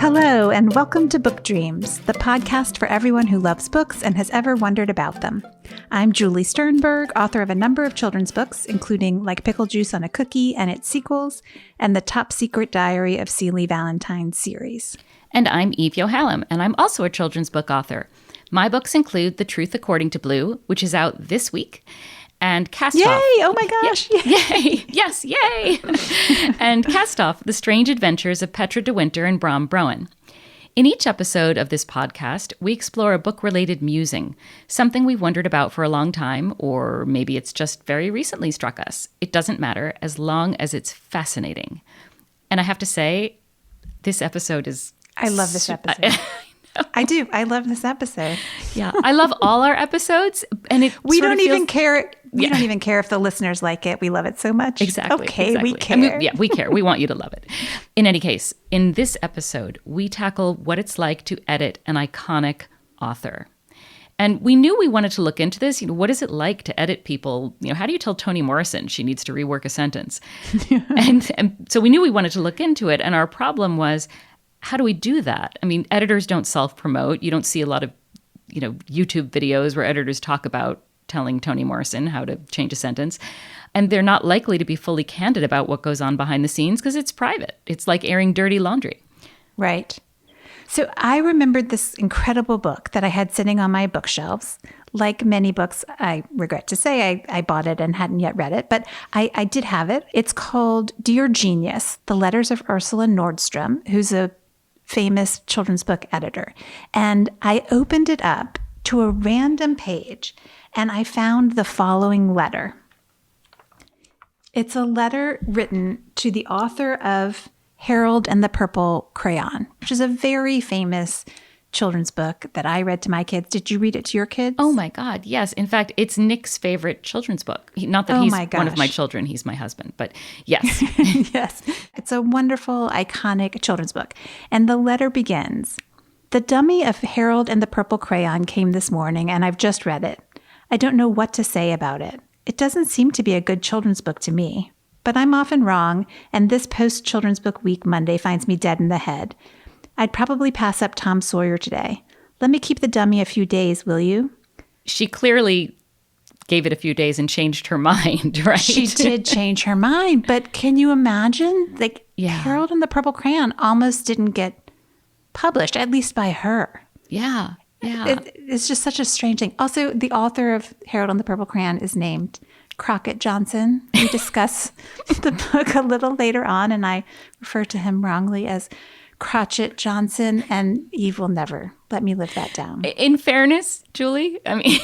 Hello, and welcome to Book Dreams, the podcast for everyone who loves books and has ever wondered about them. I'm Julie Sternberg, author of a number of children's books, including Like Pickle Juice on a Cookie and its sequels, and the Top Secret Diary of Celie Valentine series. And I'm Eve Yohalem, and I'm also a children's book author. My books include The Truth According to Blue, which is out this week, and Cast Yay! Off. Oh my gosh! Yay! Yes, yay! And Cast Off, The Strange Adventures of Petra de Winter and Bram Broen. In each episode of this podcast, we explore a book-related musing, something we've wondered about for a long time, or maybe it's just very recently struck us. It doesn't matter, as long as it's fascinating. And I have to say, this episode is... I love this episode. I do. I love this episode. Yeah, I love all our episodes, and we don't even care. We don't even care if the listeners like it. We love it so much. Exactly. Okay, exactly. we care. We care. We want you to love it. In any case, in this episode, we tackle what it's like to edit an iconic author. And we knew we wanted to look into this. What is it like to edit people? How do you tell Toni Morrison she needs to rework a sentence? and so we knew we wanted to look into it. And our problem was, how do we do that? I mean, editors don't self-promote. You don't see a lot of, YouTube videos where editors talk about telling Toni Morrison how to change a sentence. And they're not likely to be fully candid about what goes on behind the scenes because it's private. It's like airing dirty laundry. Right. So I remembered this incredible book that I had sitting on my bookshelves. Like many books, I regret to say I bought it and hadn't yet read it, but I did have it. It's called Dear Genius, The Letters of Ursula Nordstrom, who's a famous children's book editor. And I opened it up to a random page and I found the following letter. It's a letter written to the author of Harold and the Purple Crayon, which is a very famous children's book that I read to my kids. Did you read it to your kids? Oh my God, yes. In fact, it's Nick's favorite children's book. Not that he's one of my children, he's my husband, but yes. Yes. It's a wonderful, iconic children's book. And the letter begins, "The dummy of Harold and the Purple Crayon came this morning and I've just read it. I don't know what to say about it. It doesn't seem to be a good children's book to me. But I'm often wrong, and this post-children's book week Monday finds me dead in the head. I'd probably pass up Tom Sawyer today. Let me keep the dummy a few days, will you?" She clearly gave it a few days and changed her mind, right? She did change her mind, but can you imagine? Harold and the Purple Crayon almost didn't get published, at least by her. Yeah, yeah. It's just such a strange thing. Also, the author of Harold and the Purple Crayon is named Crockett Johnson. We discuss the book a little later on, and I refer to him wrongly as Crotchet Johnson, and Eve will never let me live that down. In fairness, Julie, I mean,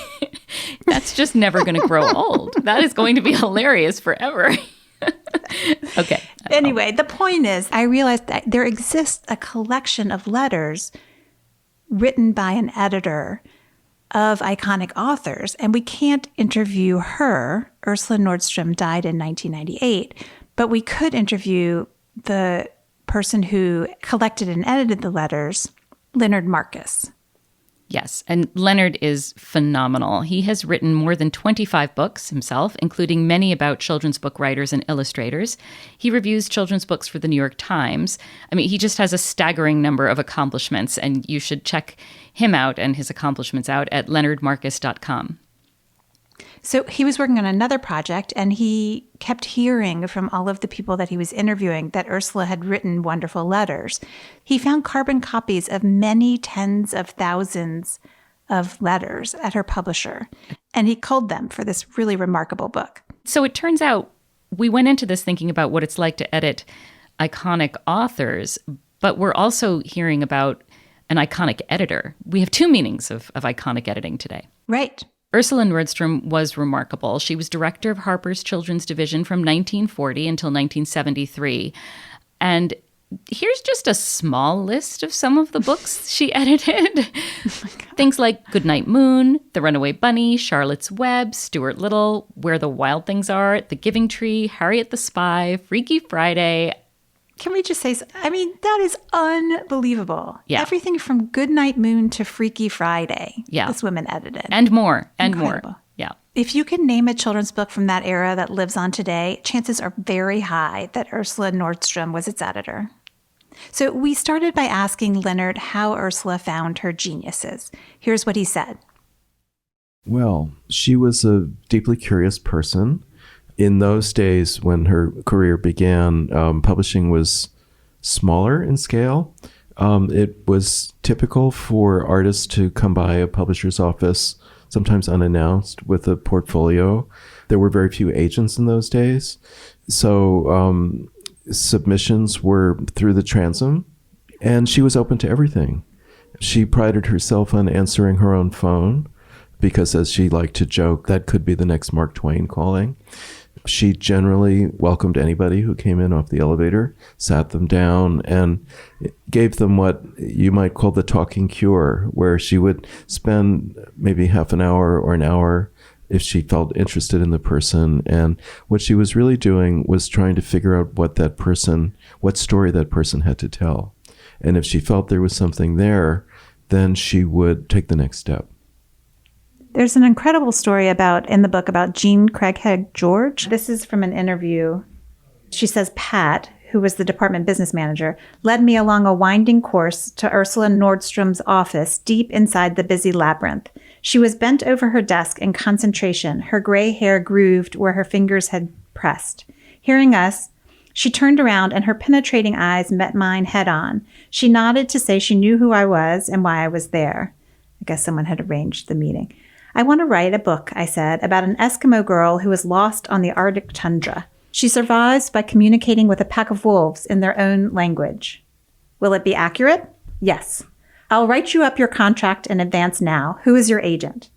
that's just never going to grow old. That is going to be hilarious forever. Okay. Anyway, the point is, I realized that there exists a collection of letters written by an editor of iconic authors, and we can't interview her. Ursula Nordstrom died in 1998, but we could interview the person who collected and edited the letters, Leonard Marcus. Yes, and Leonard is phenomenal. He has written more than 25 books himself, including many about children's book writers and illustrators. He reviews children's books for the New York Times. I mean, he just has a staggering number of accomplishments, and you should check him out and his accomplishments out at leonardmarcus.com. So he was working on another project, and he kept hearing from all of the people that he was interviewing that Ursula had written wonderful letters. He found carbon copies of many tens of thousands of letters at her publisher, and he culled them for this really remarkable book. So it turns out we went into this thinking about what it's like to edit iconic authors, but we're also hearing about an iconic editor. We have two meanings of iconic editing today. Right. Ursula Nordstrom was remarkable. She was director of Harper's Children's Division from 1940 until 1973. And here's just a small list of some of the books she edited. Things like Goodnight Moon, The Runaway Bunny, Charlotte's Web, Stuart Little, Where the Wild Things Are, The Giving Tree, Harriet the Spy, Freaky Friday. Can we just say, that is unbelievable. Yeah. Everything from Goodnight Moon to Freaky Friday. Yeah. This woman edited. And more. And Incredible. More. Yeah. If you can name a children's book from that era that lives on today, chances are very high that Ursula Nordstrom was its editor. So we started by asking Leonard how Ursula found her geniuses. Here's what he said. Well, she was a deeply curious person. In those days when her career began, publishing was smaller in scale. It was typical for artists to come by a publisher's office, sometimes unannounced, with a portfolio. There were very few agents in those days. So submissions were through the transom, and she was open to everything. She prided herself on answering her own phone because, as she liked to joke, that could be the next Mark Twain calling. She generally welcomed anybody who came in off the elevator, sat them down, and gave them what you might call the talking cure, where she would spend maybe half an hour or an hour if she felt interested in the person. And what she was really doing was trying to figure out what story that person had to tell. And if she felt there was something there, then she would take the next step. There's an incredible story in the book about Jean Craighead George. This is from an interview. She says, Pat, who was the department business manager, led me along a winding course to Ursula Nordstrom's office deep inside the busy labyrinth. She was bent over her desk in concentration, her gray hair grooved where her fingers had pressed. Hearing us, she turned around and her penetrating eyes met mine head on. She nodded to say she knew who I was and why I was there. I guess someone had arranged the meeting. I want to write a book, I said, about an Eskimo girl who was lost on the Arctic tundra. She survives by communicating with a pack of wolves in their own language. Will it be accurate? Yes. I'll write you up your contract in advance now. Who is your agent?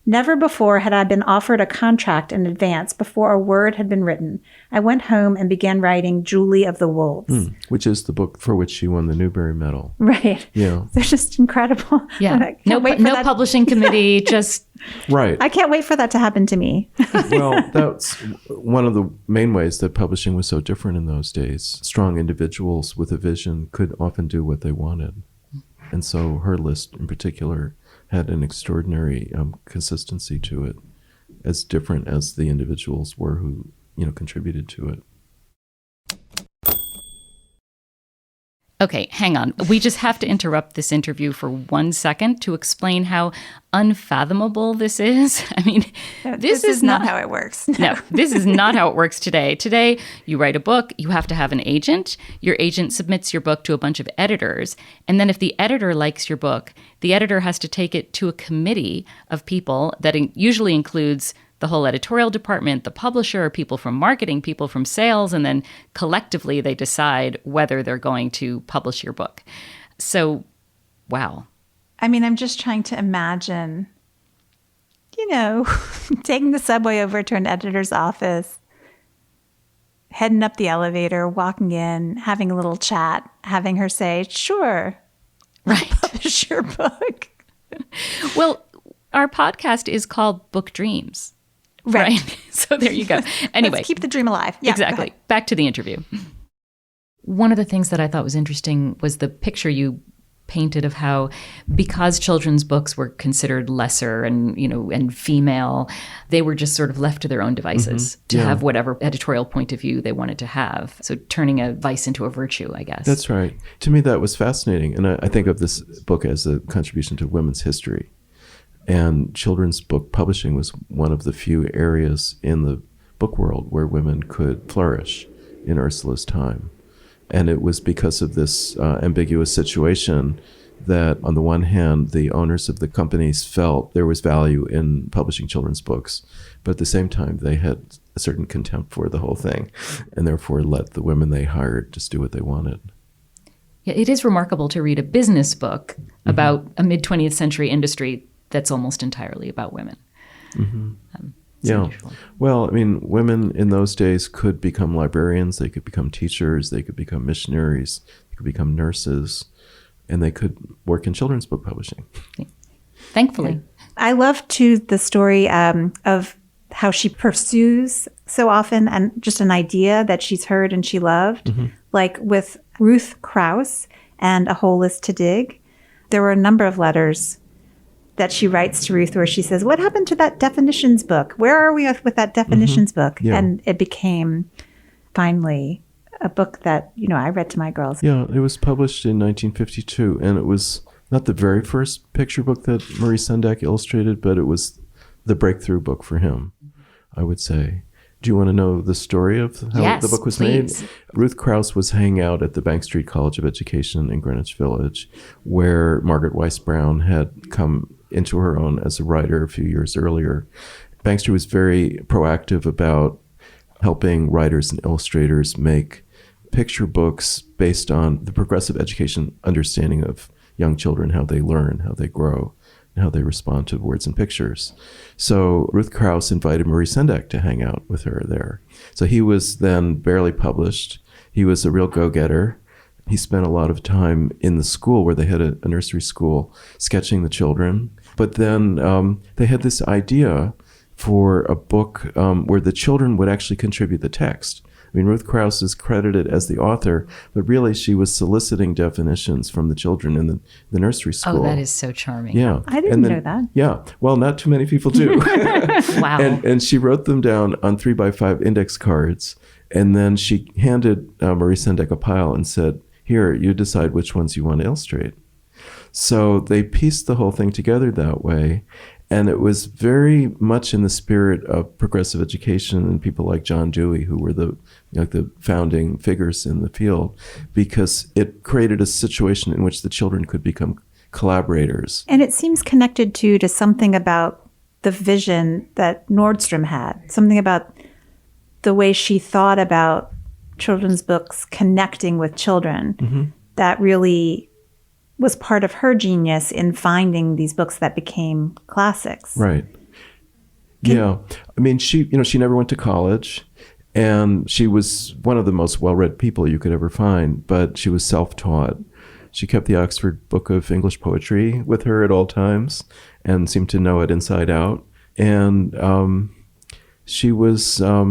Never before had I been offered a contract in advance before a word had been written. I went home and began writing Julie of the Wolves. Which is the book for which she won the Newbery Medal. Right. Yeah. They're just incredible. Yeah. No publishing committee, just... Right. I can't wait for that to happen to me. Well, that's one of the main ways that publishing was so different in those days. Strong individuals with a vision could often do what they wanted. And so her list in particular had an extraordinary consistency to it, as different as the individuals were who, contributed to it. Okay, hang on. We just have to interrupt this interview for 1 second to explain how unfathomable this is. I mean, this is not how it works. No, this is not how it works today. Today, you write a book, you have to have an agent. Your agent submits your book to a bunch of editors. And then if the editor likes your book, the editor has to take it to a committee of people that usually includes the whole editorial department, the publisher, people from marketing, people from sales, and then collectively they decide whether they're going to publish your book. So, wow. I mean, I'm just trying to imagine, taking the subway over to an editor's office, heading up the elevator, walking in, having a little chat, having her say, sure, right, publish your book. Well, our podcast is called Book Dreams. Right. So there you go. Anyway. Let's keep the dream alive. Yeah, exactly. Back to the interview. One of the things that I thought was interesting was the picture you painted of how, because children's books were considered lesser and female, they were just sort of left to their own devices to have whatever editorial point of view they wanted to have. So turning a vice into a virtue, I guess. That's right. To me, that was fascinating. And I think of this book as a contribution to women's history. And children's book publishing was one of the few areas in the book world where women could flourish in Ursula's time. And it was because of this ambiguous situation that, on the one hand, the owners of the companies felt there was value in publishing children's books, but at the same time, they had a certain contempt for the whole thing, and therefore let the women they hired just do what they wanted. Yeah, it is remarkable to read a business book about a mid-20th century industry that's almost entirely about women. Yeah. Unusual. Well, I mean, women in those days could become librarians, they could become teachers, they could become missionaries, they could become nurses, and they could work in children's book publishing. Thankfully. Yeah. I love, too, the story of how she pursues so often and just an idea that she's heard and she loved. Like with Ruth Krauss and A Hole is to Dig. There were a number of letters that she writes to Ruth where she says, what happened to that definitions book? Where are we with that definitions book? Yeah. And it became finally a book that, I read to my girls. Yeah, it was published in 1952, and it was not the very first picture book that Maurice Sendak illustrated, but it was the breakthrough book for him, I would say. Do you want to know the story of how the book was please. made? Ruth Krauss was hanging out at the Bank Street College of Education in Greenwich Village, where Margaret Weiss Brown had come into her own as a writer a few years earlier. Bank Street was very proactive about helping writers and illustrators make picture books based on the progressive education understanding of young children, how they learn, how they grow, and how they respond to words and pictures. So Ruth Krauss invited Maurice Sendak to hang out with her there. So he was then barely published. He was a real go-getter. He spent a lot of time in the school where they had a nursery school sketching the children. But then they had this idea for a book where the children would actually contribute the text. I mean, Ruth Krauss is credited as the author, but really she was soliciting definitions from the children in the nursery school. Oh, that is so charming. Yeah. I didn't know that. Yeah. Well, not too many people do. Wow. And she wrote them down on 3x5 index cards. And then she handed Maurice Sendak a pile and said, here, you decide which ones you want to illustrate. So they pieced the whole thing together that way. And it was very much in the spirit of progressive education and people like John Dewey, who were the founding figures in the field, because it created a situation in which the children could become collaborators. And it seems connected to something about the vision that Nordstrom had, something about the way she thought about children's books connecting with children that really was part of her genius in finding these books that became classics. Right. Yeah. I mean, she never went to college, and she was one of the most well-read people you could ever find, but she was self-taught. She kept the Oxford Book of English Poetry with her at all times and seemed to know it inside out. And she was a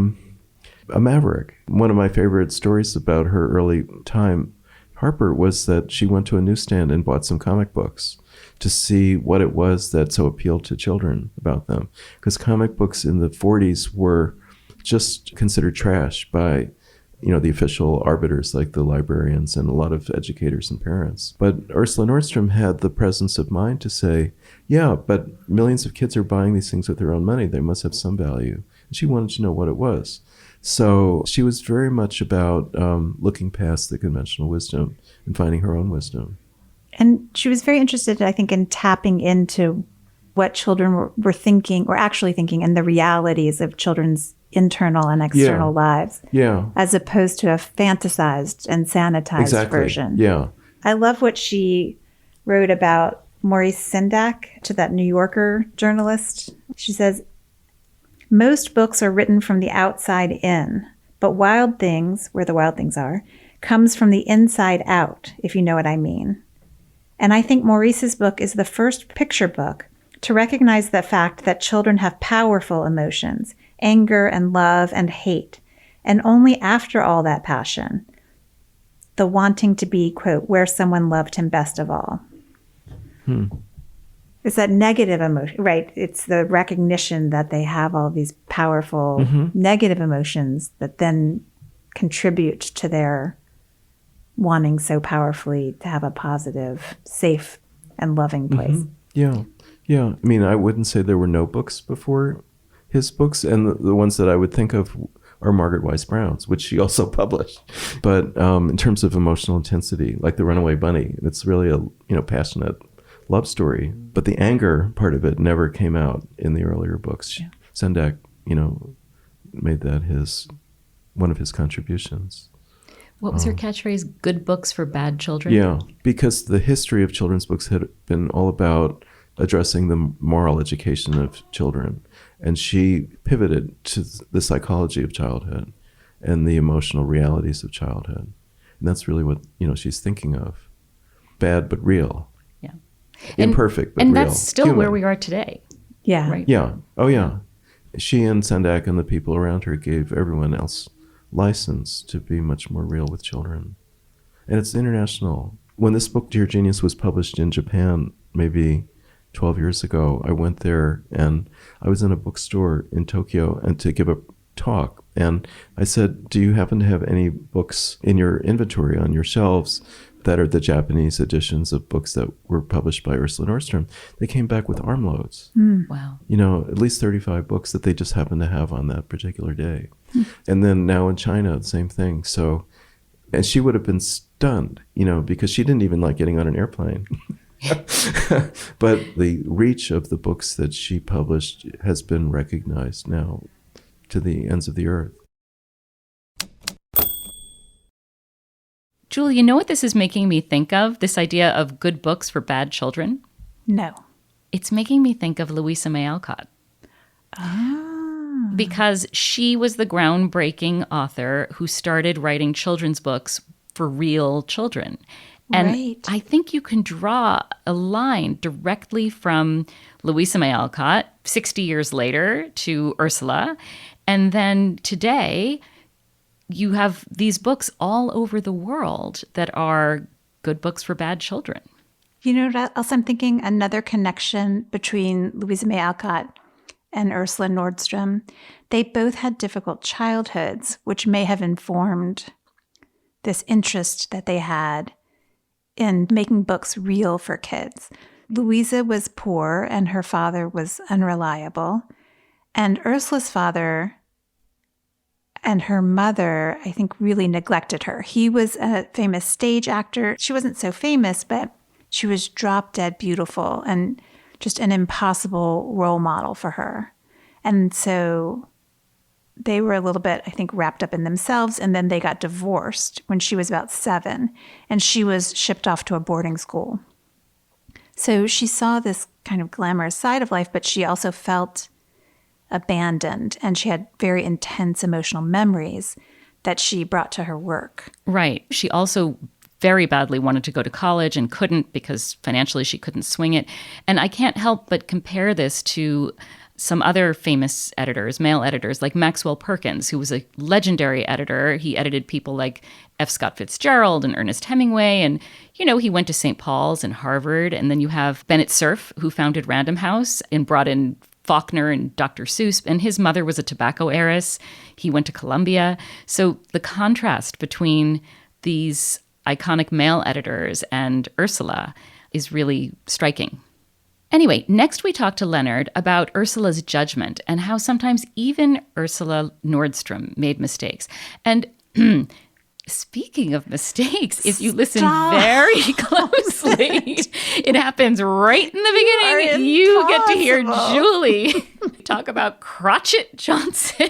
maverick. One of my favorite stories about her early time, Harper, was that she went to a newsstand and bought some comic books to see what it was that so appealed to children about them. Because comic books in the 40s were just considered trash by, the official arbiters like the librarians and a lot of educators and parents. But Ursula Nordstrom had the presence of mind to say, yeah, but millions of kids are buying these things with their own money. They must have some value. And she wanted to know what it was. So she was very much about looking past the conventional wisdom and finding her own wisdom. And she was very interested, I think, in tapping into what children were thinking or actually thinking and the realities of children's internal and external lives. Yeah. As opposed to a fantasized and sanitized version. Yeah. I love what she wrote about Maurice Sendak to that New Yorker journalist. She says, most books are written from the outside in, but Wild Things, where the wild things are, comes from the inside out, if you know what I mean. And I think Maurice's book is the first picture book to recognize the fact that children have powerful emotions, anger and love and hate, and only after all that passion, the wanting to be, quote, where someone loved him best of all. It's that negative emotion, right? It's the recognition that they have all these powerful negative emotions that then contribute to their wanting so powerfully to have a positive, safe, and loving place. Yeah. Yeah. I mean, I wouldn't say there were no books before his books. And the ones that I would think of are Margaret Weiss Brown's, which she also published. But in terms of emotional intensity, like The Runaway Bunny, it's really a passionate love story. But the anger part of it never came out in the earlier books. Yeah. Sendak, made that one of his contributions. What was her catchphrase? Good books for bad children? Yeah, because the history of children's books had been all about addressing the moral education of children. And she pivoted to the psychology of childhood and the emotional realities of childhood. And that's really what, she's thinking of. Bad but real. Yeah. Imperfect but real. real. And that's still Human. Where we are today. Yeah. Right? Yeah. Oh, yeah. She and Sendak and the people around her gave everyone else license to be much more real with children. And it's international. When this book, Dear Genius, was published in Japan, maybe 12 years ago, I went there and I was in a bookstore in Tokyo and to give a talk And I said, do you happen to have any books in your inventory on your shelves that are the Japanese editions of books that were published by Ursula Nordstrom? They came back with armloads. Wow. At least 35 books that they just happened to have on that particular day. And then now in China, the same thing. So, and she would have been stunned, because she didn't even like getting on an airplane. But the reach of the books that she published has been recognized now to the ends of the earth. Julie, you know what this is making me think of? This idea of good books for bad children? No. It's making me think of Louisa May Alcott. Because she was the groundbreaking author who started writing children's books for real children. And Right. I think you can draw a line directly from Louisa May Alcott 60 years later to Ursula. And then today, you have these books all over the world that are good books for bad children. You know what else I'm thinking? Another connection between Louisa May Alcott and Ursula Nordstrom. They both had difficult childhoods, which may have informed this interest that they had in making books real for kids. Louisa was poor and her father was unreliable. And Ursula's father and her mother, I think, really neglected her. He was a famous stage actor. She wasn't so famous, but she was drop dead beautiful and just an impossible role model for her. And so they were a little bit, I think, wrapped up in themselves. And then they got divorced when she was about 7. And she was shipped off to a boarding school. So she saw this kind of glamorous side of life, but she also felt abandoned. And she had very intense emotional memories that she brought to her work. Right. She also very badly wanted to go to college and couldn't because financially she couldn't swing it. And I can't help but compare this to some other famous editors, male editors, like Maxwell Perkins, who was a legendary editor. He edited people like F. Scott Fitzgerald and Ernest Hemingway. And, he went to St. Paul's and Harvard. And then you have Bennett Cerf, who founded Random House and brought in Faulkner and Dr. Seuss. And his mother was a tobacco heiress. He went to Columbia. So the contrast between these iconic male editors and Ursula is really striking. Anyway, next we talked to Leonard about Ursula's judgment and how sometimes even Ursula Nordstrom made mistakes. And speaking of mistakes, if you listen very closely, it happens right in the beginning. You get to hear Julie talk about Crotchet Johnson.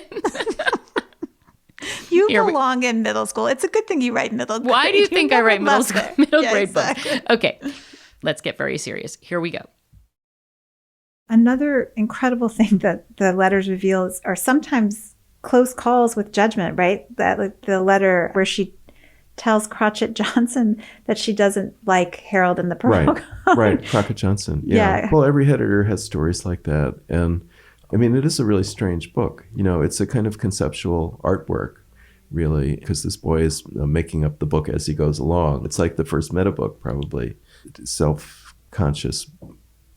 You belong in middle school. It's a good thing you write middle grade. Why do you think I write middle grade exactly. books? Okay, let's get very serious. Here we go. Another incredible thing that the letters reveal are sometimes close calls with judgment, right? That like the letter where she tells Crotchet Johnson that she doesn't like Harold and the Pearl. Right. Crockett Johnson. Yeah. Well, every editor has stories like that. And I mean, it is a really strange book. It's a kind of conceptual artwork, really, because this boy is making up the book as he goes along. It's like the first meta book, probably. Self-conscious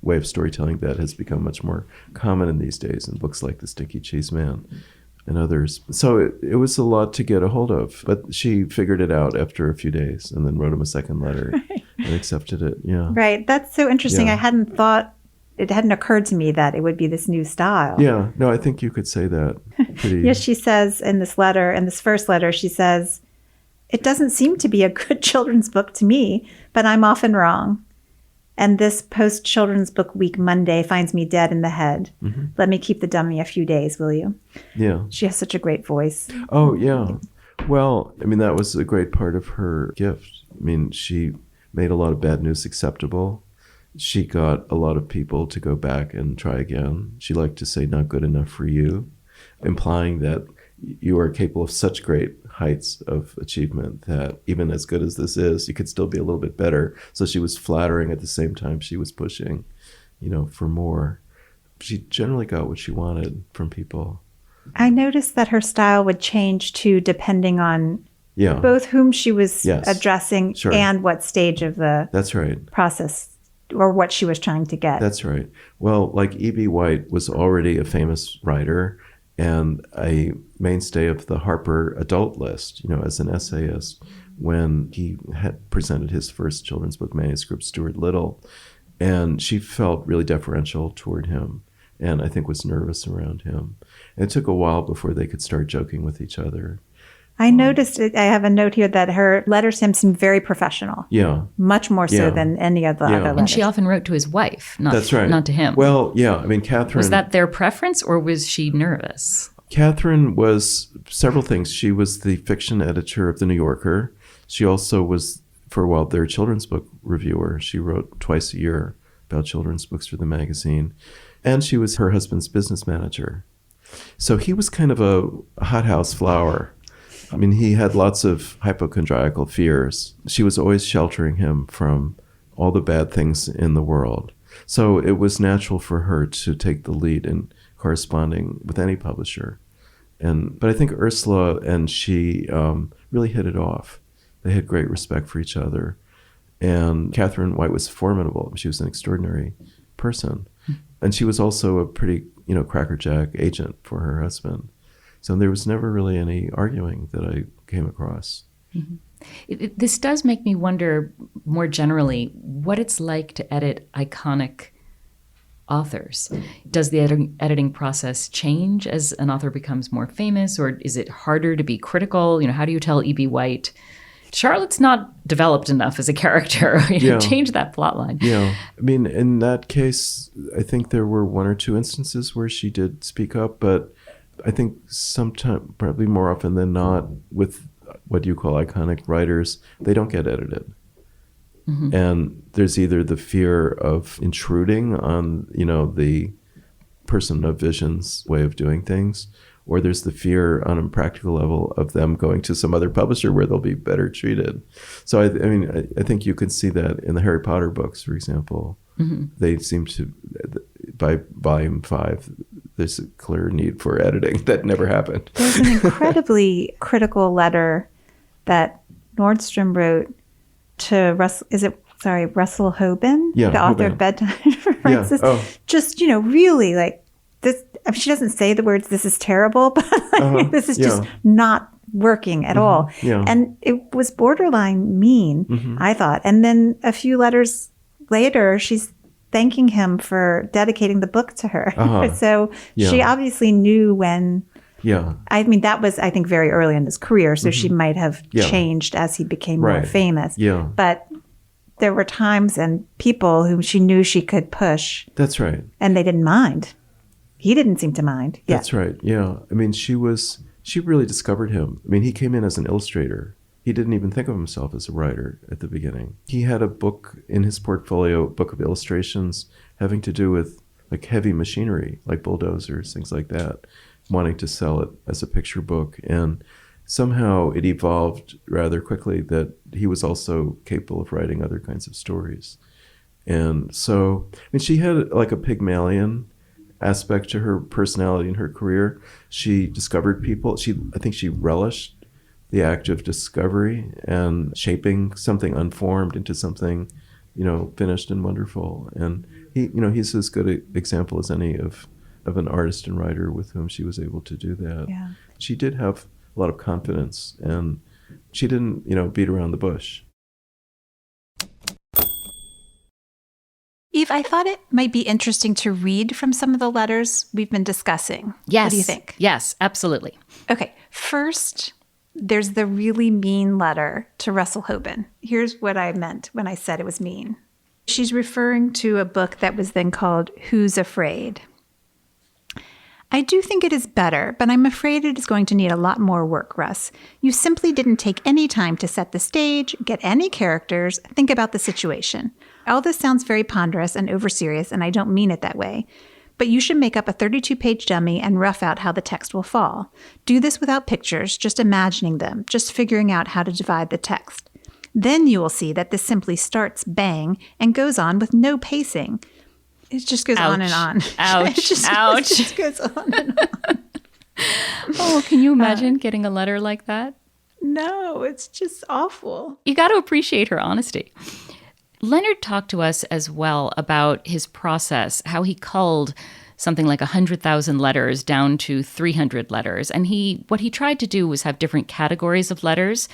way of storytelling that has become much more common in these days in books like The Stinky Cheese Man and others. So it was a lot to get a hold of, but she figured it out after a few days and then wrote him a second letter and accepted it. Yeah. Right. That's so interesting. Yeah. It hadn't occurred to me that it would be this new style. Yeah. No, I think you could say that. Pretty... Yes, she says in this first letter, she says, "It doesn't seem to be a good children's book to me, but I'm often wrong. And this post-children's book week Monday finds me dead in the head. Mm-hmm. Let me keep the dummy a few days, will you?" Yeah. She has such a great voice. Oh, yeah. Well, I mean, that was a great part of her gift. I mean, she made a lot of bad news acceptable. She got a lot of people to go back and try again. She liked to say, "not good enough for you," implying that you are capable of such great heights of achievement that even as good as this is, you could still be a little bit better. So she was flattering at the same time she was pushing, for more. She generally got what she wanted from people. I noticed that her style would change too, depending on both whom she was addressing and what stage of the process or what she was trying to get. That's right. Well, like E.B. White was already a famous writer, and a mainstay of the Harper adult list, as an essayist, when he had presented his first children's book manuscript, Stuart Little. And she felt really deferential toward him, and I think was nervous around him. And it took a while before they could start joking with each other. I noticed, I have a note here that her letters to him seemed very professional. Yeah. Much more so than any of the other letters. And she often wrote to his wife, That's right. not to him. Well, yeah, Catherine... Was that their preference, or was she nervous? Catherine was several things. She was the fiction editor of The New Yorker. She also was, for a while, their children's book reviewer. She wrote twice a year about children's books for the magazine. And she was her husband's business manager. So he was kind of a hothouse flower. He had lots of hypochondriacal fears. She was always sheltering him from all the bad things in the world. So it was natural for her to take the lead in corresponding with any publisher. But I think Ursula and she really hit it off. They had great respect for each other. And Catherine White was formidable. She was an extraordinary person. And she was also a pretty, crackerjack agent for her husband. So there was never really any arguing that I came across. Mm-hmm. This does make me wonder more generally what it's like to edit iconic authors. Does the editing process change as an author becomes more famous, or is it harder to be critical? How do you tell E.B. White, Charlotte's not developed enough as a character, change that plot line? Yeah. In that case, I think there were one or two instances where she did speak up, but I think sometimes, probably more often than not, with what you call iconic writers, they don't get edited. Mm-hmm. And there's either the fear of intruding on, the person of vision's way of doing things, or there's the fear on a practical level of them going to some other publisher where they'll be better treated. So, I think you can see that in the Harry Potter books, for example. Mm-hmm. They seem to, by volume 5, there's a clear need for editing that never happened. There's an incredibly critical letter that Nordstrom wrote to Russell Hoban, the author of Bedtime for Francis. Yeah. Just, really like this. She doesn't say the words, "This is terrible," but this is just not working at all. Yeah. And it was borderline mean, I thought. And then a few letters later, she's thanking him for dedicating the book to her. So she obviously knew when. Yeah. That was, I think, very early in his career. So she might have changed as he became more famous. Yeah. But there were times and people whom she knew she could push. That's right. And they didn't mind. He didn't seem to mind. Yeah. That's right. Yeah. She really discovered him. He came in as an illustrator. He didn't even think of himself as a writer at the beginning. He had a book in his portfolio, a book of illustrations having to do with like heavy machinery, like bulldozers, things like that, wanting to sell it as a picture book. And somehow it evolved rather quickly that he was also capable of writing other kinds of stories. And so, she had like a Pygmalion aspect to her personality and her career. She discovered people. I think she relished the act of discovery and shaping something unformed into something, finished and wonderful. And he's as good an example as any of an artist and writer with whom she was able to do that. Yeah. She did have a lot of confidence, and she didn't, beat around the bush. Eve, I thought it might be interesting to read from some of the letters we've been discussing. Yes. What do you think? Yes, absolutely. Okay. First, there's the really mean letter to Russell Hoban. Here's what I meant when I said it was mean. She's referring to a book that was then called Who's Afraid? I do think it is better, but I'm afraid it is going to need a lot more work, Russ. You simply didn't take any time to set the stage, get any characters, think about the situation. All this sounds very ponderous and over-serious, and I don't mean it that way. But you should make up a 32-page dummy and rough out how the text will fall. Do this without pictures, just imagining them, just figuring out how to divide the text. Then you will see that this simply starts bang and goes on with no pacing. It just goes on and on. Ouch. It just goes on and on. Oh, can you imagine getting a letter like that? No, it's just awful. You got to appreciate her honesty. Leonard talked to us as well about his process, how he culled something like 100,000 letters down to 300 letters. And what he tried to do was have different categories of letters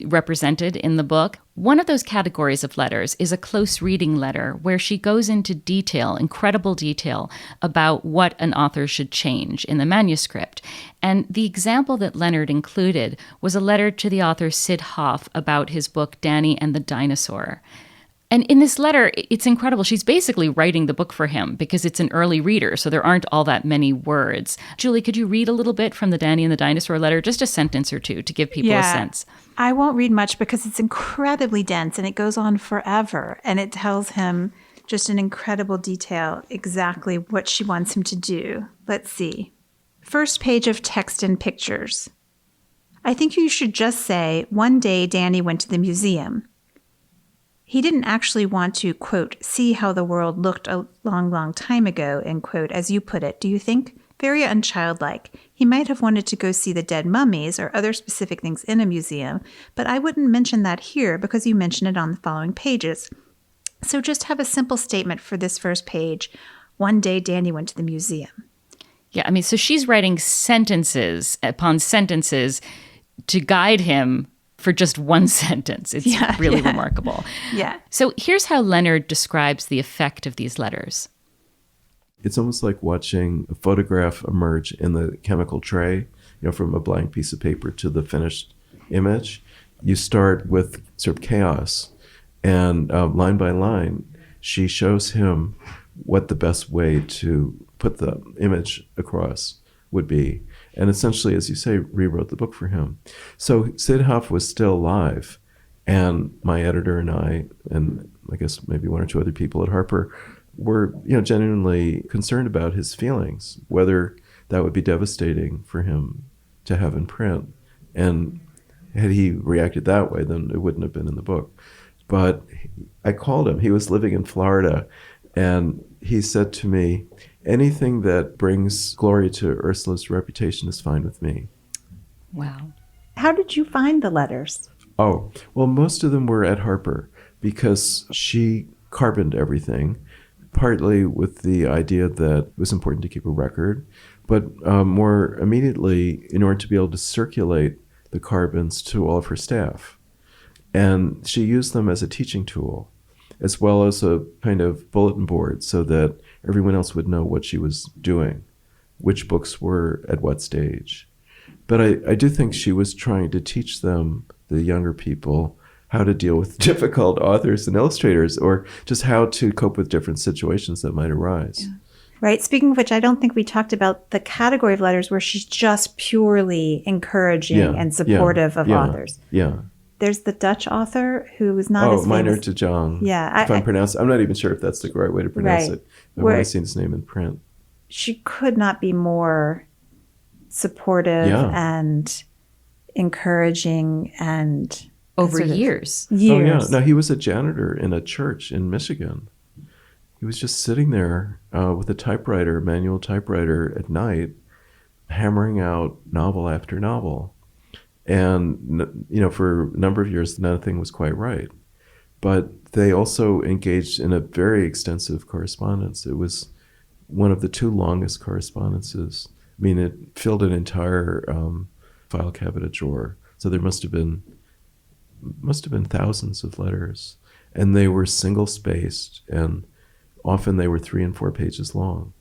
represented in the book. One of those categories of letters is a close reading letter where she goes into detail, incredible detail, about what an author should change in the manuscript. And the example that Leonard included was a letter to the author Sid Huff about his book Danny and the Dinosaur. And in this letter, it's incredible. She's basically writing the book for him because it's an early reader, so there aren't all that many words. Julie, could you read a little bit from the Danny and the Dinosaur letter? Just a sentence or two to give people a sense. I won't read much because it's incredibly dense and it goes on forever. And it tells him just in incredible detail exactly what she wants him to do. Let's see. First page of text and pictures. I think you should just say, one day Danny went to the museum. He didn't actually want to, quote, see how the world looked a long, long time ago, end quote, as you put it, do you think? Very unchildlike. He might have wanted to go see the dead mummies or other specific things in a museum, but I wouldn't mention that here because you mention it on the following pages. So just have a simple statement for this first page. One day Danny went to the museum. Yeah, I mean, so she's writing sentences upon sentences to guide him for just one sentence. It's really remarkable. Yeah. So here's how Leonard describes the effect of these letters. It's almost like watching a photograph emerge in the chemical tray, from a blank piece of paper to the finished image. You start with sort of chaos, and line by line, she shows him what the best way to put the image across would be. And essentially, as you say, rewrote the book for him. So Sid Huff was still alive, and my editor and I, and I guess maybe one or two other people at Harper, were genuinely concerned about his feelings, whether that would be devastating for him to have in print. And had he reacted that way, then it wouldn't have been in the book. But I called him. He was living in Florida, and he said to me, anything that brings glory to Ursula's reputation is fine with me. Wow. How did you find the letters? Oh, well, most of them were at Harper because she carboned everything, partly with the idea that it was important to keep a record, but more immediately in order to be able to circulate the carbons to all of her staff. And she used them as a teaching tool, as well as a kind of bulletin board so that everyone else would know what she was doing, which books were at what stage. But I do think she was trying to teach them, the younger people, how to deal with difficult authors and illustrators, or just how to cope with different situations that might arise. Yeah. Right. Speaking of which, I don't think we talked about the category of letters where she's just purely encouraging and supportive of authors. Yeah. There's the Dutch author who is not as famous. Meiner de Jong. Yeah. I'm not even sure if that's the right way to pronounce it. I've only seen his name in print. She could not be more supportive and encouraging and over years. Oh, yeah. No, he was a janitor in a church in Michigan. He was just sitting there with a manual typewriter at night, hammering out novel after novel. And, for a number of years, nothing was quite right. But they also engaged in a very extensive correspondence. It was one of the two longest correspondences. I mean, it filled an entire file cabinet drawer. So there must have been thousands of letters. And they were single-spaced, and often they were 3 and 4 pages long.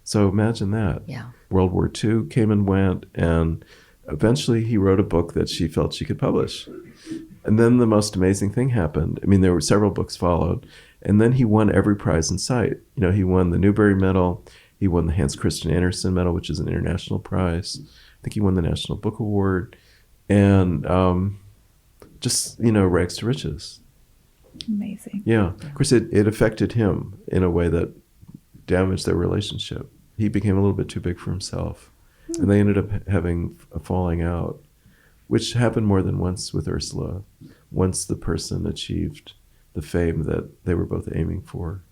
So imagine that. Yeah. World War II came and went, and eventually he wrote a book that she felt she could publish. And then the most amazing thing happened. I mean, there were several books followed, and then he won every prize in sight. He won the Newbery Medal, he won the Hans Christian Andersen Medal, which is an international prize. I think he won the National Book Award, and just, rags to riches. Amazing. Yeah. Of course, it affected him in a way that damaged their relationship. He became a little bit too big for himself. And they ended up having a falling out, which happened more than once with Ursula, once the person achieved the fame that they were both aiming for.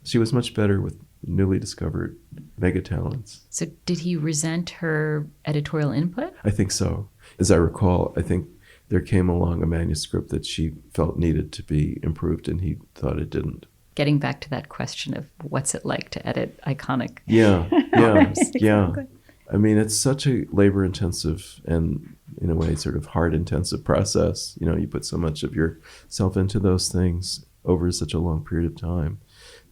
She was much better with newly discovered mega talents. So did he resent her editorial input? I think so. As I recall, I think there came along a manuscript that she felt needed to be improved, and he thought it didn't. Getting back to that question of what's it like to edit iconic. Yeah, yeah, yeah. Exactly. I mean, it's such a labor-intensive and, in a way, sort of heart-intensive process. You know, you put so much of yourself into those things over such a long period of time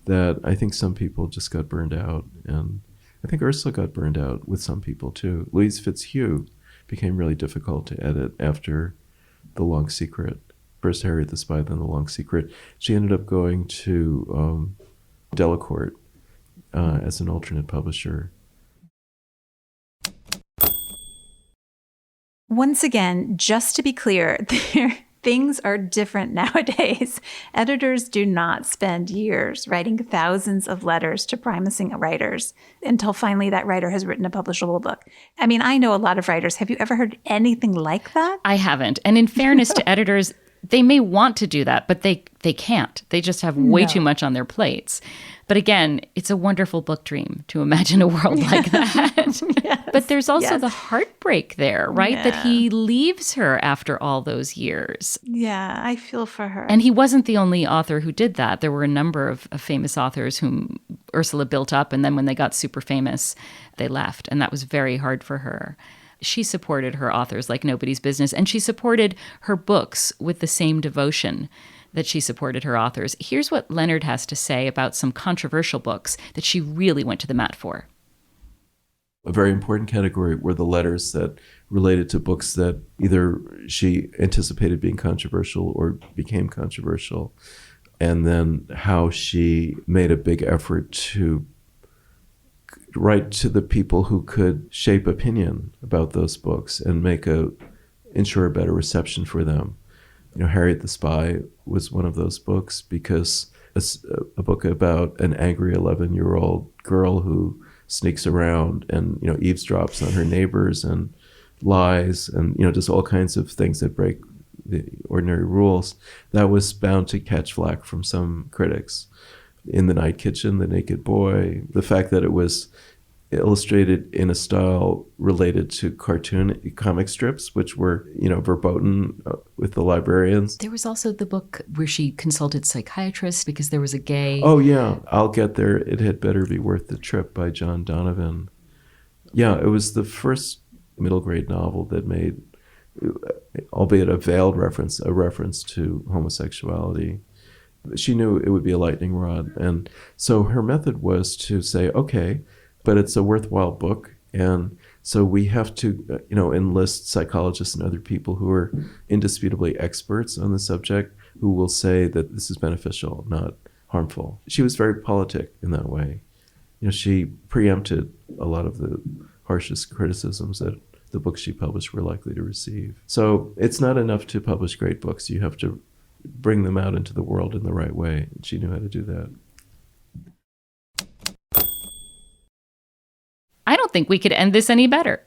that I think some people just got burned out. And I think Ursula got burned out with some people, too. Louise Fitzhugh became really difficult to edit after The Long Secret. First Harriet the Spy, then The Long Secret. She ended up going to Delacorte as an alternate publisher. Once again, just to be clear, things are different nowadays. Editors do not spend years writing thousands of letters to promising writers until finally that writer has written a publishable book. I mean, I know a lot of writers. Have you ever heard anything like that? I haven't. And in fairness to editors, they may want to do that, but they can't. They just have way too much on their plates. But again, it's a wonderful book dream to imagine a world like that. Yes. But there's also Yes. the heartbreak there, right? Yeah. That he leaves her after all those years. Yeah, I feel for her. And he wasn't the only author who did that. There were a number of famous authors whom Ursula built up, and then when they got super famous, they left. And that was very hard for her. She supported her authors like nobody's business, and she supported her books with the same devotion that she supported her authors. Here's what Leonard has to say about some controversial books that she really went to the mat for. A very important category were the letters that related to books that either she anticipated being controversial or became controversial, and then how she made a big effort to write to the people who could shape opinion about those books and ensure a better reception for them. You know, Harriet the Spy was one of those books because it's a book about an angry 11-year-old girl who sneaks around and, you know, eavesdrops on her neighbors and lies and, you know, does all kinds of things that break the ordinary rules. That was bound to catch flack from some critics. In the Night Kitchen, The Naked Boy, the fact that it was illustrated in a style related to comic strips, which were, you know, verboten with the librarians. There was also the book where she consulted psychiatrists because there was a gay... Oh, yeah. I'll Get There. It Had Better Be Worth the Trip by John Donovan. Yeah, it was the first middle grade novel that made, albeit a veiled reference, a reference to homosexuality. She knew it would be a lightning rod. And so her method was to say, okay, but it's a worthwhile book. And so we have to, you know, enlist psychologists and other people who are indisputably experts on the subject who will say that this is beneficial, not harmful. She was very politic in that way. You know, she preempted a lot of the harshest criticisms that the books she published were likely to receive. So it's not enough to publish great books. You have to bring them out into the world in the right way. And she knew how to do that. I don't think we could end this any better.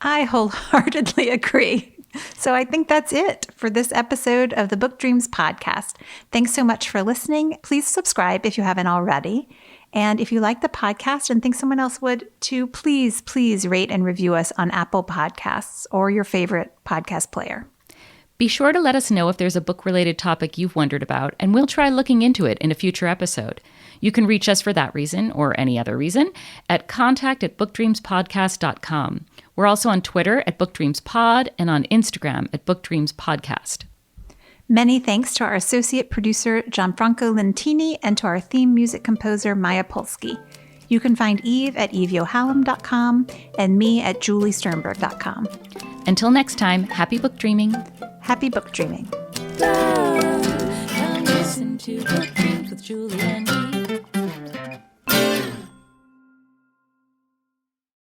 I wholeheartedly agree. So I think that's it for this episode of the Book Dreams podcast. Thanks so much for listening. Please subscribe if you haven't already. And if you like the podcast and think someone else would too, please rate and review us on Apple Podcasts or your favorite podcast player. Be sure to let us know if there's a book-related topic you've wondered about, and we'll try looking into it in a future episode. You can reach us for that reason, or any other reason, at contact@bookdreamspodcast.com. We're also on Twitter @BookDreamsPod and on Instagram @BookDreamsPodcast. Many thanks to our associate producer, Gianfranco Lentini, and to our theme music composer, Maya Polsky. You can find Eve at eveyohallam.com and me at juliesternberg.com. Until next time, happy book dreaming. Happy book dreaming. Come listen to Book Dreams with Julie and Eve.